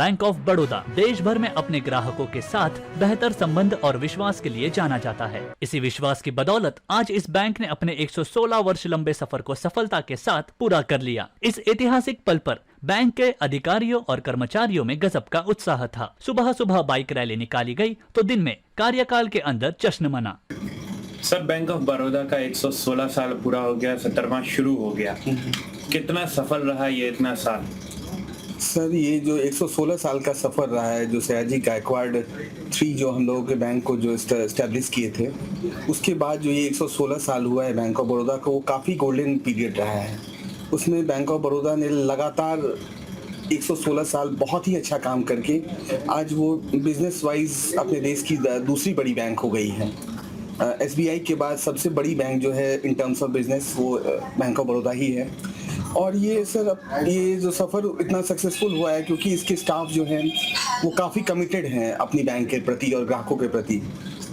Bank of Baroda देश भर में अपने ग्राहकों के साथ बेहतर संबंध और विश्वास के लिए जाना जाता है। इसी विश्वास की बदौलत आज इस बैंक ने अपने 116 वर्ष लंबे सफर को सफलता के साथ पूरा कर लिया। इस ऐतिहासिक पल पर बैंक के अधिकारियों और कर्मचारियों में गजब का उत्साह था। सुबह सुबह बाइक रैली निकाली गई तो दिन में कार्यकाल के अंदर जश्न मना। सर, बैंक ऑफ बड़ौदा का 116 साल पूरा हो गया, 17वां शुरू हो गया। कितना सफल रहा ये इतना साल? सर, ये जो 116 साल का सफ़र रहा है, जो सयाजी गायकवाड़ 3 जो हम लोगों के बैंक को जो एस्टैब्लिश किए थे, उसके बाद जो ये 116 साल हुआ है बैंक ऑफ बड़ौदा का, वो काफ़ी गोल्डन पीरियड रहा है। उसमें बैंक ऑफ बड़ौदा ने लगातार 116 साल बहुत ही अच्छा काम करके आज वो बिजनेस वाइज अपने देश की दूसरी बड़ी बैंक हो गई है। SBI के बाद सबसे बड़ी बैंक जो है इन टर्म्स ऑफ बिजनेस वो बैंक ऑफ बड़ौदा ही है। और ये सर, ये जो सफ़र इतना सक्सेसफुल हुआ है क्योंकि इसके स्टाफ जो हैं वो काफ़ी कमिटेड हैं अपनी बैंक के प्रति और ग्राहकों के प्रति।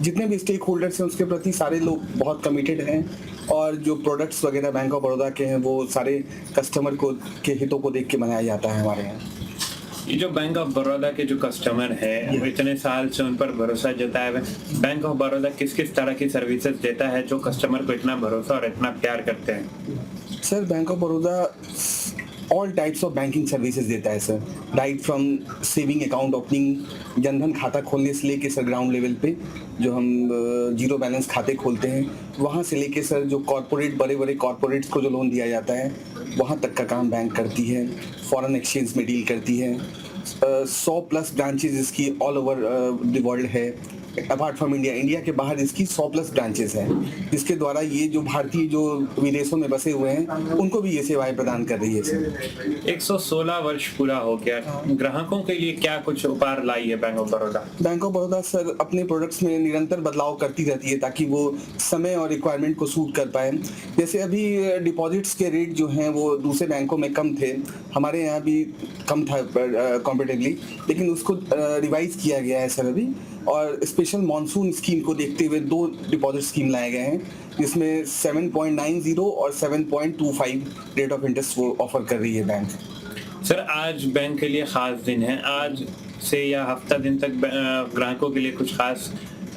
जितने भी स्टेक होल्डर्स हैं उसके प्रति सारे लोग बहुत कमिटेड हैं, और जो प्रोडक्ट्स वगैरह बैंक ऑफ बड़ौदा के हैं वो सारे कस्टमर को के हितों को देख के बनाया जाता है हमारे यहाँ। ये जो बैंक ऑफ बड़ौदा के जो कस्टमर है, इतने साल से उन पर भरोसा जताया है, बैंक ऑफ बड़ौदा किस किस तरह की सर्विसेज देता है जो कस्टमर को इतना भरोसा और इतना प्यार करते हैं? Sir, bank of Baroda all types of banking services देता है sir. Right from saving account opening, Jan Dhan खाता खोलने से लेके सर ग्राउंड लेवल पे जो हम जीरो बैलेंस खाते खोलते हैं, वहाँ से लेके सर जो कॉरपोरेट बड़े बड़े कॉरपोरेट्स को जो लोन दिया जाता है वहाँ तक का काम बैंक करती है। फॉरेन एक्सचेंज में डील करती है। 100+ ब्रांचेज इसकी ऑल ओवर द वर्ल्ड है। अपार्ट फ्रॉम इंडिया के बाहर इसकी 100+ ब्रांचेस हैं, जिसके द्वारा ये जो भारतीय जो विदेशों में बसे हुए हैं उनको भी ये सेवाएं प्रदान कर रही है सर। 116 वर्ष पूरा हो गया, ग्राहकों के लिए क्या कुछ उपहार लाई है bank of Baroda? Bank of Baroda sir अपने प्रोडक्ट्स में निरंतर बदलाव करती रहती है ताकि वो समय और रिक्वायरमेंट को सूट कर पाए। जैसे अभी डिपॉजिट्स के रेट जो हैं वो दूसरे बैंकों में कम थे, हमारे यहाँ भी कम था कॉम्पेरेटिवली, लेकिन उसको रिवाइज किया गया है सर अभी। और स्पेशल मॉनसून स्कीम को देखते हुए 2 डिपॉजिट स्कीम लाए गए हैं, जिसमें 7.90 और 7.25 रेट ऑफ इंटरेस्ट वो ऑफर कर रही है बैंक। सर, आज बैंक के लिए खास दिन है। आज से या हफ्ता दिन तक ग्राहकों के लिए कुछ खास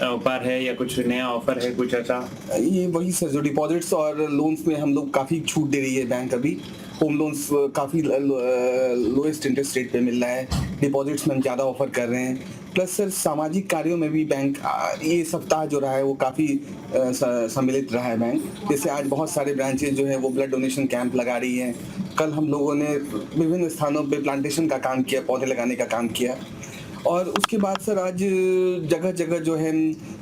उपहार है या कुछ नया ऑफर है, कुछ ऐसा? ये वही सर, जो डिपॉजिट्स और लोन्स में हम लोग काफ़ी छूट दे रही है बैंक अभी। होम लोन्स काफ़ी लोएस्ट इंटरेस्ट रेट पे मिल रहा है, डिपॉजिट्स में हम ज़्यादा ऑफर कर रहे हैं। प्लस सर सामाजिक कार्यों में भी बैंक ये सप्ताह जो रहा है वो काफ़ी सम्मिलित रहा है बैंक। जैसे आज बहुत सारे ब्रांचेज जो है वो ब्लड डोनेशन कैंप लगा रही हैं। कल हम लोगों ने विभिन्न स्थानों पे प्लांटेशन का काम किया, पौधे लगाने का काम किया। और उसके बाद सर आज जगह जगह जो है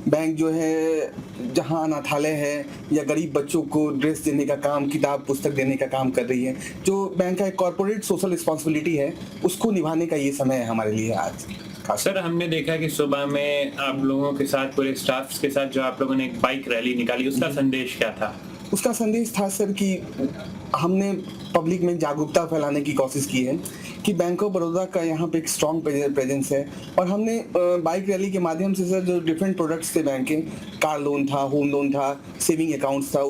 बैंक जो है जहाँ अनाथालय है या गरीब बच्चों को ड्रेस देने का काम, किताब पुस्तक देने का काम कर रही है। जो बैंक का एक कॉर्पोरेट सोशल रिस्पॉन्सिबिलिटी है उसको निभाने का ये समय है हमारे लिए आज। सर, हमने देखा कि सुबह में आप लोगों के साथ, पूरे स्टाफ के साथ जो आप लोगों ने एक बाइक रैली निकाली, उसका संदेश क्या था? उसका संदेश था सर कि हमने पब्लिक में जागरूकता फैलाने की कोशिश की है कि बैंक ऑफ बड़ौदा का यहाँ पे एक स्ट्रॉन्ग प्रेजेंस है। और हमने बाइक रैली के माध्यम से सर जो डिफरेंट प्रोडक्ट्स थे बैंक के, कार लोन था, होम लोन था, सेविंग अकाउंट्स था,